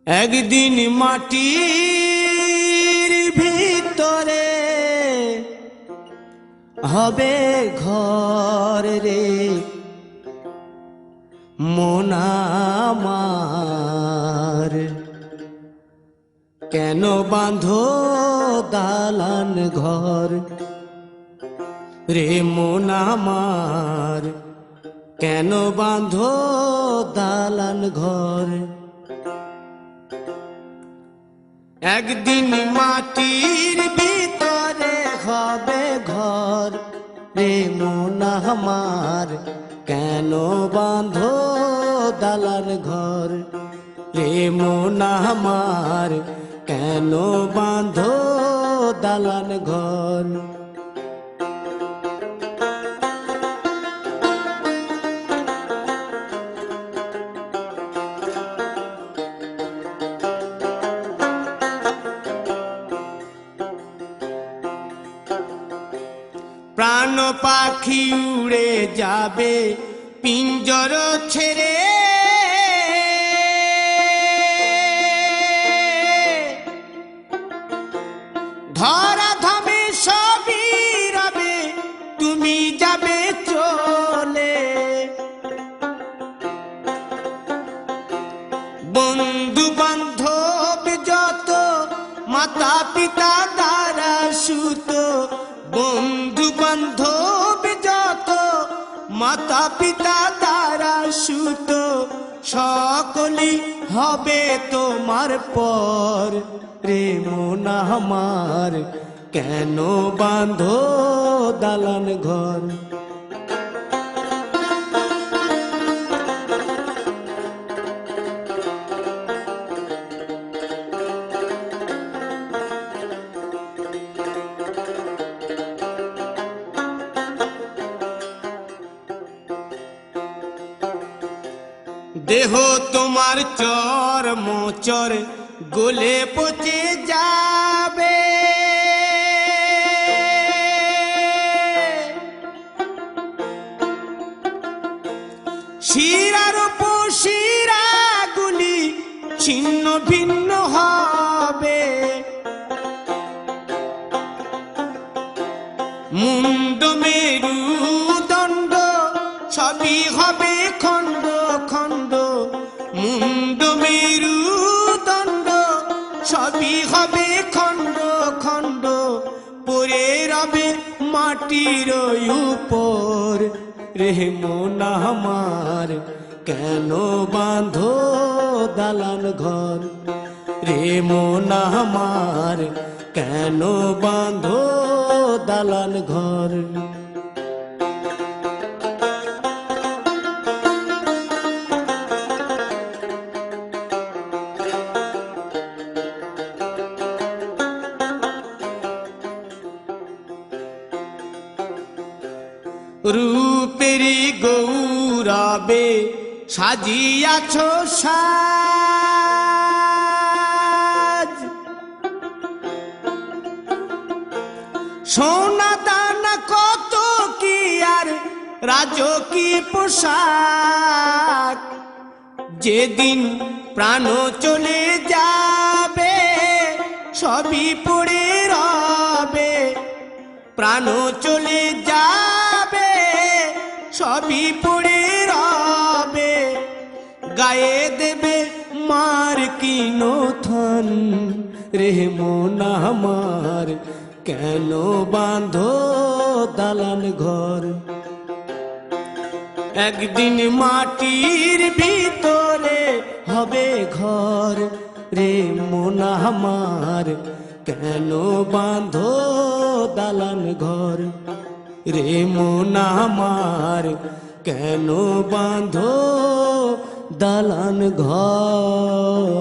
একদিন মাটির ভিতরে হবে ঘর রে মন আমার, কেন বাঁধো দালান ঘর রে মন আমার, কেন বাঁধো দালান ঘর। একদিন মাটির ভিতরে হবে ঘর রে মন আমার, কেন বাঁধো দালান ঘর রে মন আমার, কেন বাঁধো দালান ঘর। প্রাণ পাখি উড়ে যাবে পিঞ্জর ছেড়ে, ধরা ধামে সবই রবে তুমি যাবে চলে। বন্ধু বান্ধব যত মাতা পিতা দ্বারা সুত, বন্ধু বান্ধব যত মাতা পিতা দ্বারা সুত, সকলেই হবে তোমার পর রে মন আমার, কেন বাঁধো দালান ঘর। দেহ তোমার চর মোচর গলে পচে যাবে, শিরার উপশিরা গুলি ছিন্ন ভিন্ন হবে, মুন্ড মেরুদণ্ড সবই হবে খণ্ড খণ্ড, মুন্ড মেরুদণ্ড সবই হবে খণ্ড খণ্ড, পড়ে রবে মাটির উপর রে মন আমার, কেন বাঁধো দালান ঘর রে মন আমার, কেন বাঁধো দালান ঘর। রূপেরি গৌরবে সাজিয়াছ সাজ, সোনা দানা কত কি আর রাজকীয় পোশাক, যেদিন প্রাণ চলে যাবে সবই পড়ে রবে, প্রাণ চলে যাবে সবই পড়ে রবে, গায়ে দেবে মার কিনো থান রে মন আমার, কেন বাঁধো দালান ঘর। একদিন মাটির ভিতরে হবে ঘর রে মন আমার, কেন বাঁধো দালান ঘর রে মন আমার, কেন বাঁধো দালান ঘর।